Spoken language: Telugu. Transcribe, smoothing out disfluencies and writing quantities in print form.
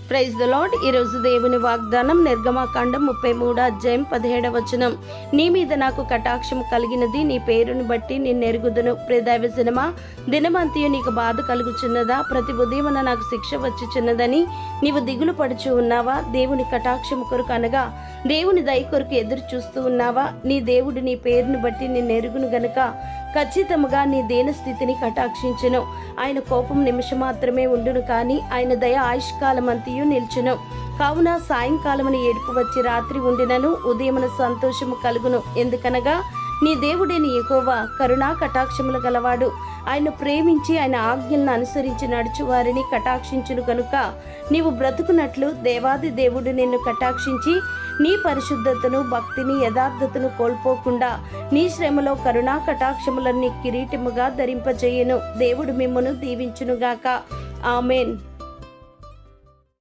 Praise the lord. ఈరోజు దేవుని వాగ్దానం నిర్గమాకాండం 33 అధ్యాయం 17 వచనం. నీ మీద నాకు కటాక్షం కలిగినది, నీ పేరును బట్టి నిన్నెరుగుదును. ప్రియదైవజనమా, దినమంతయు నీకు బాధ కలుగుచున్నదా? ప్రతి ఉదయమున నాకు శిక్ష వచ్చుచున్నదని నీవు దిగులు పడుచు ఉన్నావా? దేవుని కటాక్షం కొరకు అనగా దేవుని దయ కొరకు ఎదురు చూస్తూ ఉన్నావా? నీ దేవుడు నీ పేరును బట్టి నిన్నెరుగును గనుక ఖచ్చితముగా నీ దీన స్థితిని కటాక్షించును. ఆయన కోపం నిమిషం మాత్రమే ఉండును, కానీ ఆయన దయ ఆయుష్కాలమంతయు నిల్చును. కావున సాయంకాలమున ఏడుపు వచ్చి రాత్రి ఉండినను ఉదయమున సంతోషము కలుగును. ఎందుకనగా నీ దేవుడైన యెహోవా కరుణా కటాక్షములు గలవాడు. ఆయన ప్రేమించి ఆయన ఆజ్ఞలను అనుసరించి నడుచు వారిని కటాక్షించును కనుక నీవు బ్రతుకున్నట్లు దేవాది దేవుడు నిన్ను కటాక్షించి నీ పరిశుద్ధతను, భక్తిని, యథార్థతను కోల్పోకుండా నీ శ్రమలో కరుణా కటాక్షములన్నీ కిరీటముగా ధరింపజేయును. దేవుడు మిమ్మును దీవించునుగాక. ఆమేన్.